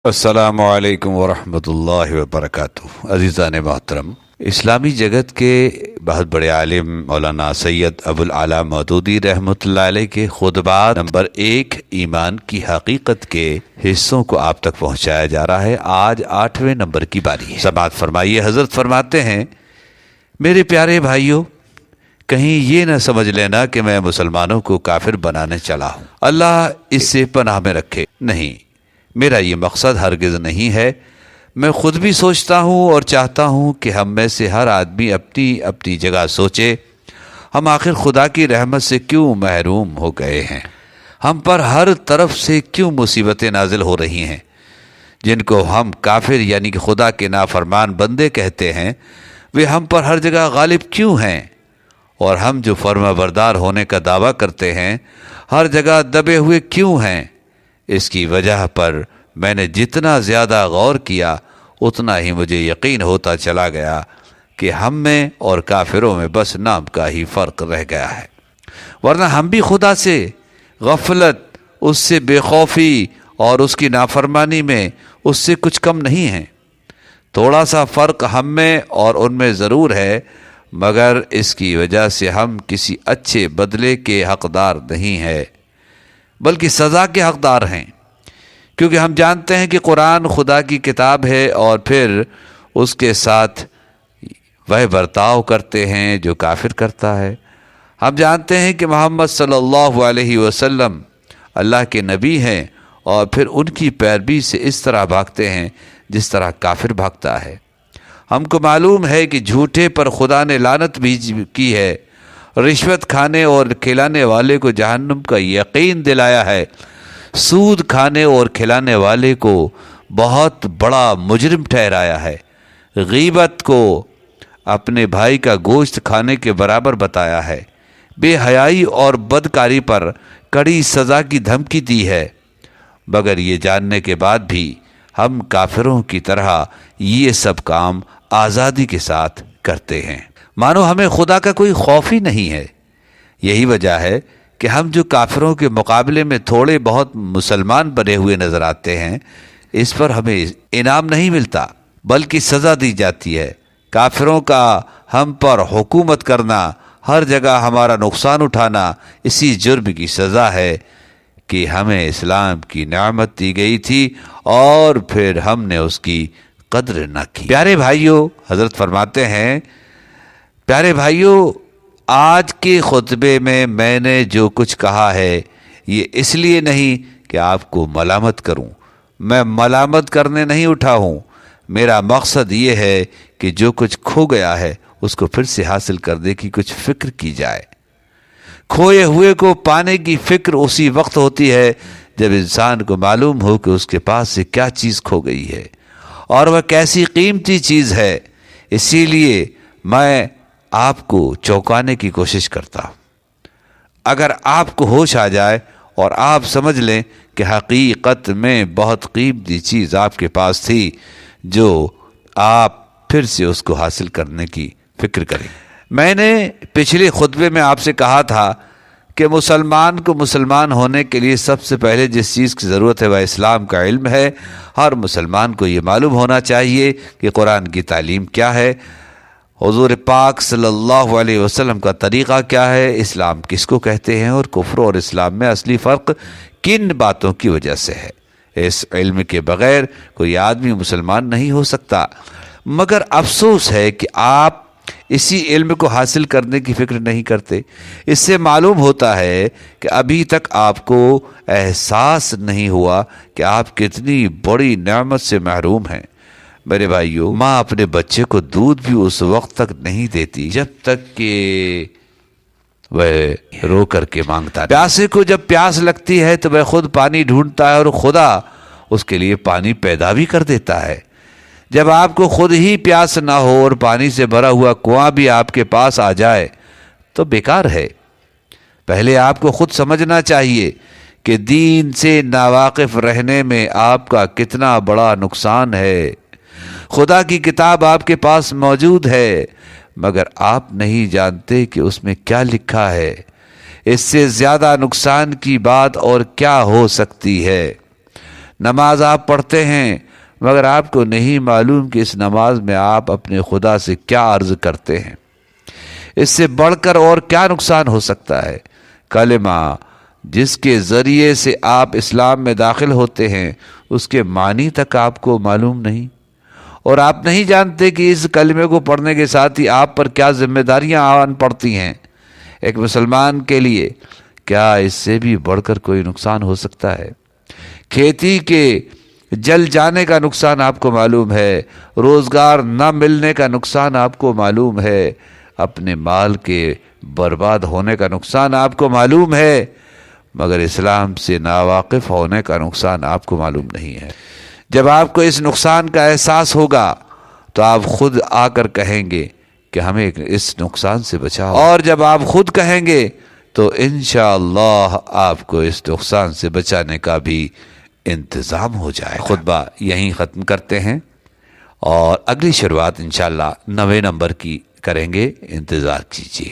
السلام علیکم ورحمۃ اللہ وبرکاتہ۔ عزیزان محترم، اسلامی جگت کے بہت بڑے عالم مولانا سید ابوالعلا مودودی رحمۃ اللہ علیہ کے خطبات نمبر 1 ایمان کی حقیقت کے حصوں کو آپ تک پہنچایا جا رہا ہے۔ آج 8ویں نمبر کی باری ہے۔ سماعت فرمائیے۔ حضرت فرماتے ہیں، میرے پیارے بھائیوں، کہیں یہ نہ سمجھ لینا کہ میں مسلمانوں کو کافر بنانے چلا ہوں۔ اللہ اس سے پناہ میں رکھے۔ نہیں، میرا یہ مقصد ہرگز نہیں ہے۔ میں خود بھی سوچتا ہوں اور چاہتا ہوں کہ ہم میں سے ہر آدمی اپنی اپنی جگہ سوچے، ہم آخر خدا کی رحمت سے کیوں محروم ہو گئے ہیں؟ ہم پر ہر طرف سے کیوں مصیبتیں نازل ہو رہی ہیں؟ جن کو ہم کافر یعنی کہ خدا کے نافرمان بندے کہتے ہیں، وہ ہم پر ہر جگہ غالب کیوں ہیں؟ اور ہم جو فرما بردار ہونے کا دعویٰ کرتے ہیں، ہر جگہ دبے ہوئے کیوں ہیں؟ اس کی وجہ پر میں نے جتنا زیادہ غور کیا، اتنا ہی مجھے یقین ہوتا چلا گیا کہ ہم میں اور کافروں میں بس نام کا ہی فرق رہ گیا ہے، ورنہ ہم بھی خدا سے غفلت، اس سے بے خوفی اور اس کی نافرمانی میں اس سے کچھ کم نہیں ہیں۔ تھوڑا سا فرق ہم میں اور ان میں ضرور ہے، مگر اس کی وجہ سے ہم کسی اچھے بدلے کے حقدار نہیں ہیں، بلکہ سزا کے حقدار ہیں، کیونکہ ہم جانتے ہیں کہ قرآن خدا کی کتاب ہے اور پھر اس کے ساتھ وہ برتاؤ کرتے ہیں جو کافر کرتا ہے۔ ہم جانتے ہیں کہ محمد صلی اللہ علیہ وسلم اللہ کے نبی ہیں اور پھر ان کی پیروی سے اس طرح بھاگتے ہیں جس طرح کافر بھاگتا ہے۔ ہم کو معلوم ہے کہ جھوٹے پر خدا نے لعنت بھی کی ہے، رشوت کھانے اور کھلانے والے کو جہنم کا یقین دلایا ہے، سود کھانے اور کھلانے والے کو بہت بڑا مجرم ٹھہرایا ہے، غیبت کو اپنے بھائی کا گوشت کھانے کے برابر بتایا ہے، بے حیائی اور بدکاری پر کڑی سزا کی دھمکی دی ہے، مگر یہ جاننے کے بعد بھی ہم کافروں کی طرح یہ سب کام آزادی کے ساتھ کرتے ہیں، مانو ہمیں خدا کا کوئی خوف ہی نہیں ہے۔ یہی وجہ ہے کہ ہم جو کافروں کے مقابلے میں تھوڑے بہت مسلمان بنے ہوئے نظر آتے ہیں، اس پر ہمیں انعام نہیں ملتا بلکہ سزا دی جاتی ہے۔ کافروں کا ہم پر حکومت کرنا، ہر جگہ ہمارا نقصان اٹھانا، اسی جرم کی سزا ہے کہ ہمیں اسلام کی نعمت دی گئی تھی اور پھر ہم نے اس کی قدر نہ کی۔ پیارے بھائیوں، حضرت فرماتے ہیں، پیارے بھائیوں، آج کے خطبے میں نے جو کچھ کہا ہے، یہ اس لیے نہیں کہ آپ کو ملامت کروں، میں ملامت کرنے نہیں اٹھا ہوں۔ میرا مقصد یہ ہے کہ جو کچھ کھو گیا ہے اس کو پھر سے حاصل کرنے کی کچھ فکر کی جائے۔ کھوئے ہوئے کو پانے کی فکر اسی وقت ہوتی ہے جب انسان کو معلوم ہو کہ اس کے پاس سے کیا چیز کھو گئی ہے اور وہ کیسی قیمتی چیز ہے۔ اسی لیے میں آپ کو چونکانے کی کوشش کرتا ہوں۔ اگر آپ کو ہوش آ جائے اور آپ سمجھ لیں کہ حقیقت میں بہت قیمتی چیز آپ کے پاس تھی، جو آپ پھر سے اس کو حاصل کرنے کی فکر کریں۔ میں نے پچھلے خطبے میں آپ سے کہا تھا کہ مسلمان کو مسلمان ہونے کے لیے سب سے پہلے جس چیز کی ضرورت ہے وہ اسلام کا علم ہے۔ ہر مسلمان کو یہ معلوم ہونا چاہیے کہ قرآن کی تعلیم کیا ہے، حضور پاک صلی اللہ علیہ وسلم کا طریقہ کیا ہے، اسلام کس کو کہتے ہیں اور کفر اور اسلام میں اصلی فرق کن باتوں کی وجہ سے ہے۔ اس علم کے بغیر کوئی آدمی مسلمان نہیں ہو سکتا، مگر افسوس ہے کہ آپ اسی علم کو حاصل کرنے کی فکر نہیں کرتے۔ اس سے معلوم ہوتا ہے کہ ابھی تک آپ کو احساس نہیں ہوا کہ آپ کتنی بڑی نعمت سے محروم ہیں۔ میرے بھائیوں، ماں اپنے بچے کو دودھ بھی اس وقت تک نہیں دیتی جب تک کہ وہ رو کر کے مانگتا ہے۔ پیاسے کو جب پیاس لگتی ہے تو وہ خود پانی ڈھونڈتا ہے اور خدا اس کے لیے پانی پیدا بھی کر دیتا ہے۔ جب آپ کو خود ہی پیاس نہ ہو اور پانی سے بھرا ہوا کنواں بھی آپ کے پاس آ جائے تو بیکار ہے۔ پہلے آپ کو خود سمجھنا چاہیے کہ دین سے ناواقف رہنے میں آپ کا کتنا بڑا نقصان ہے۔ خدا کی کتاب آپ کے پاس موجود ہے، مگر آپ نہیں جانتے کہ اس میں کیا لکھا ہے۔ اس سے زیادہ نقصان کی بات اور کیا ہو سکتی ہے؟ نماز آپ پڑھتے ہیں مگر آپ کو نہیں معلوم کہ اس نماز میں آپ اپنے خدا سے کیا عرض کرتے ہیں۔ اس سے بڑھ کر اور کیا نقصان ہو سکتا ہے؟ کلمہ جس کے ذریعے سے آپ اسلام میں داخل ہوتے ہیں اس کے معنی تک آپ کو معلوم نہیں، اور آپ نہیں جانتے کہ اس کلمے کو پڑھنے کے ساتھ ہی آپ پر کیا ذمہ داریاں آن پڑتی ہیں۔ ایک مسلمان کے لیے کیا اس سے بھی بڑھ کر کوئی نقصان ہو سکتا ہے؟ کھیتی کے جل جانے کا نقصان آپ کو معلوم ہے، روزگار نہ ملنے کا نقصان آپ کو معلوم ہے، اپنے مال کے برباد ہونے کا نقصان آپ کو معلوم ہے، مگر اسلام سے ناواقف ہونے کا نقصان آپ کو معلوم نہیں ہے۔ جب آپ کو اس نقصان کا احساس ہوگا تو آپ خود آ کر کہیں گے کہ ہمیں اس نقصان سے بچاؤ، اور جب آپ خود کہیں گے تو انشاءاللہ آپ کو اس نقصان سے بچانے کا بھی انتظام ہو جائے گا۔ خطبہ یہیں ختم کرتے ہیں اور اگلی شروعات انشاءاللہ 9 نمبر کی کریں گے، انتظار کیجیے۔